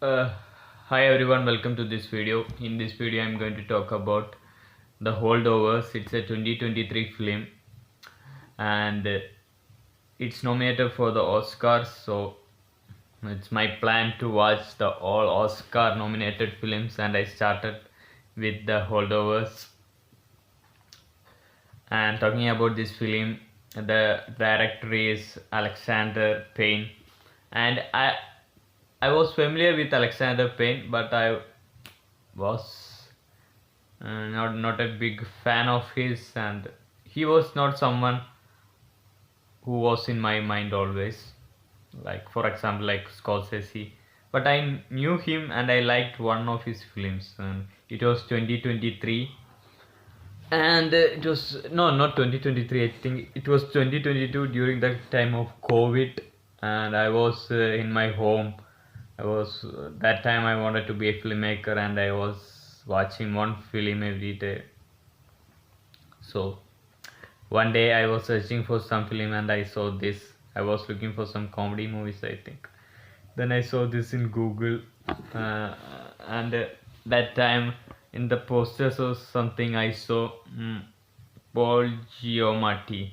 Uh, Hi everyone, welcome to this video. In this video, I'm going to talk about the holdovers. It's a 2023 film and it's nominated for the Oscars. So it's my plan to watch the all Oscar nominated films, and I started with the holdovers. And talking about this film, the director is Alexander Payne, and I was familiar with Alexander Payne, but I was not a big fan of his, and he was not someone who was in my mind always. Like for example, like Scorsese, but I knew him and I liked one of his films, and it was 2023, and it was no, not 2023. I think it was 2022 during the time of COVID, and I was in my home. I was that time I wanted to be a filmmaker, and I was watching one film every day. So one day I was searching for some film and I saw this. I was looking for some comedy movies, I think. Then I saw this in Google, and that time in the posters or something I saw Paul Giamatti.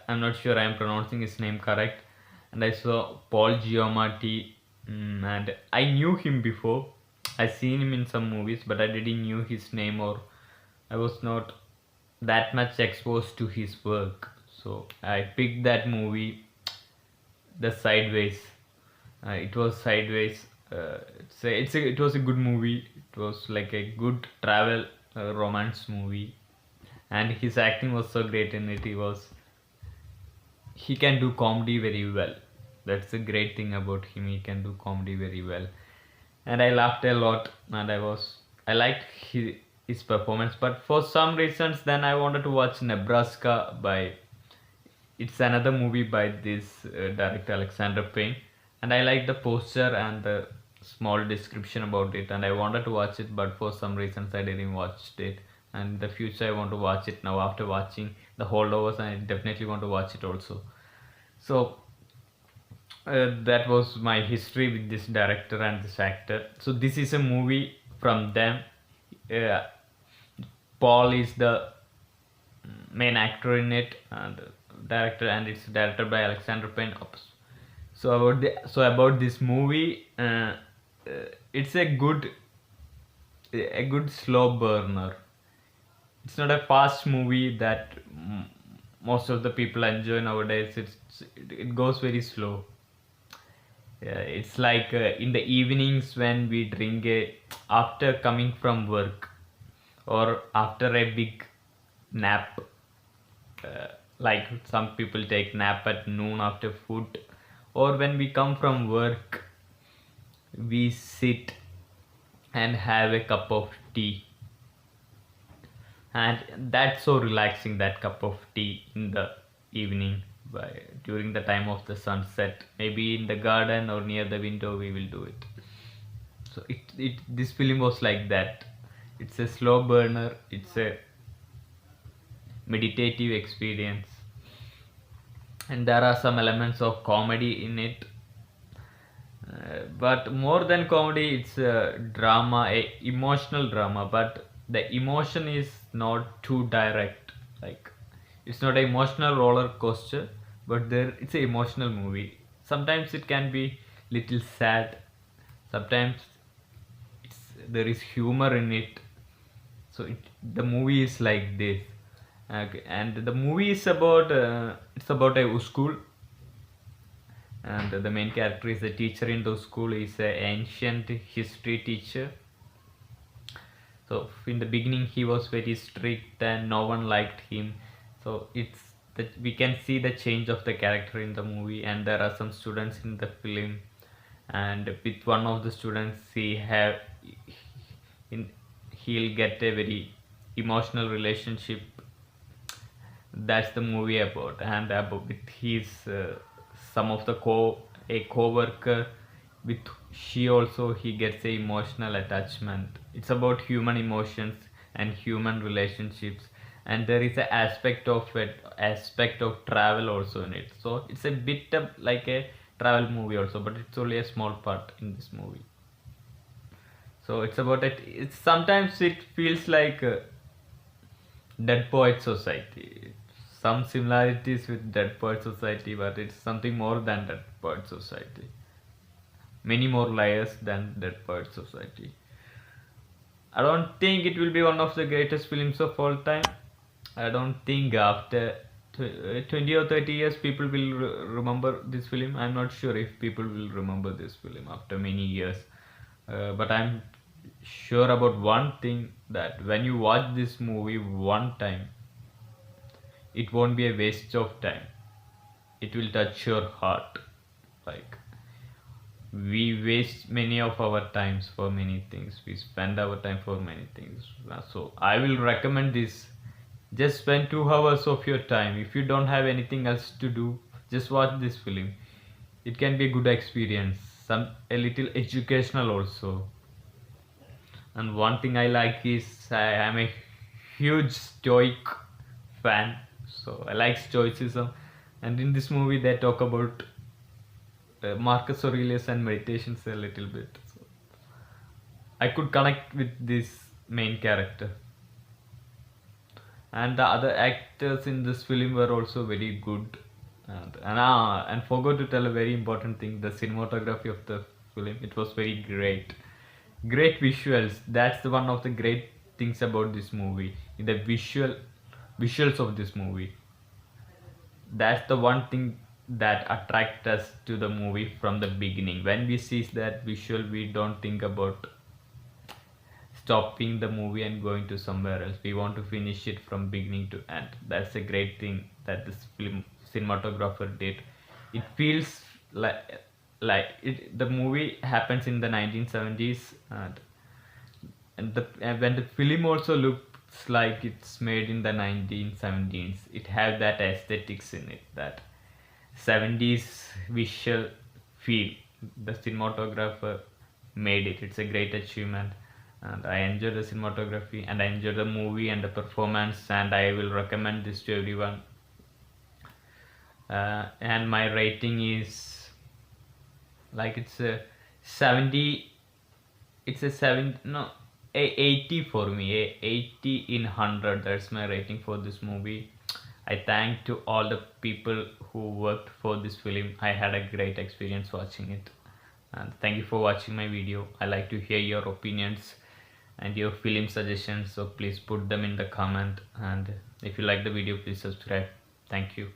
I'm not sure I'm pronouncing his name correct. And I saw Paul Giamatti, and I knew him before. I seen him in some movies, but I didn't knew his name, or I was not that much exposed to his work. So I picked that movie, The Sideways. It was Sideways. It was a good movie. It was like a good travel romance movie, and his acting was so great in it. He can do comedy very well. That's a great thing about him. He can do comedy very well, and I laughed a lot, and I liked his performance. But for some reasons, then I wanted to watch Nebraska by. It's another movie by this director Alexander Payne, and I like the poster and the small description about it, and I wanted to watch it, but for some reasons I didn't watch it. And in the future, I want to watch it now after watching the holdovers, and I definitely want to watch it also. So that was my history with this director and this actor. So this is a movie from them. uh, Paul is the main actor in it, and director, and it's directed by Alexander Payne. So about this movie, it's a good slow burner. It's not a fast movie that most of the people enjoy nowadays. It goes very slow. Yeah, it's like in the evenings when we drink after coming from work, or after a big nap. Uh, like some people take nap at noon after food, or when we come from work, we sit and have a cup of tea, and that's so relaxing, that cup of tea in the evening, by during the time of the sunset, maybe in the garden or near the window we will do it. So this film was like that. It's a slow burner, it's a meditative experience, and there are some elements of comedy in it. But more than comedy, it's a drama, a emotional drama, but the emotion is not too direct. Like, it's not an emotional roller coaster, but it's an emotional movie. Sometimes it can be little sad, sometimes there is humor in it. So the movie is like this. And the movie is about it's about a school, and the main character is a teacher in the school. Is an ancient history teacher. So in the beginning he was very strict and no one liked him. So it's that we can see the change of the character in the movie, and there are some students in the film, and with one of the students in he'll get a very emotional relationship. That's the movie about. And about with his some of the co-worker, with she also he gets a emotional attachment. It's about human emotions and human relationships, and there is an aspect of travel also in it. So it's a bit of like a travel movie also, but it's only a small part in this movie. So it's about it. It's sometimes it feels like Dead Poet Society. Some similarities with Dead Poet Society, but it's something more than Dead Poet Society. Many more layers than Dead Poet Society. I don't think it will be one of the greatest films of all time. I don't think after 20 or 30 years people will remember this film. I'm not sure if people will remember this film after many years. But I'm sure about one thing, that when you watch this movie one time, it won't be a waste of time. It will touch your heart. Like, we waste many of our times for many things, we spend our time for many things. So I will recommend this. Just spend 2 hours of your time. If you don't have anything else to do, just watch this film. It can be a good experience, some a little educational also. And one thing I like is I am a huge stoic fan, so I like stoicism. And in this movie they talk about Marcus Aurelius and meditations a little bit. So I could connect with this main character. And the other actors in this film were also very good. And forgot to tell a very important thing: the cinematography of the film. It was very great, great visuals. That's the one of the great things about this movie. The visuals of this movie. That's the one thing that attract us to the movie from the beginning. When we see that visual, we don't think about stopping the movie and going to somewhere else. We want to finish it from beginning to end. That's a great thing that this film cinematographer did. It feels like the movie happens in the 1970s, and when the film also looks like it's made in the 1970s. It has that aesthetics in it, that 70s visual feel. The cinematographer made it. It's a great achievement, and I enjoy the cinematography, and I enjoy the movie and the performance, and I will recommend this to everyone. And my rating is like it's a 70. It's a 7, no, a 80 for me. A 80 in 100. That's my rating for this movie. I thank to all the people who worked for this film. I had a great experience watching it. And thank you for watching my video. I like to hear your opinions and your film suggestions, so please put them in the comment. And if you like the video, please subscribe. Thank you.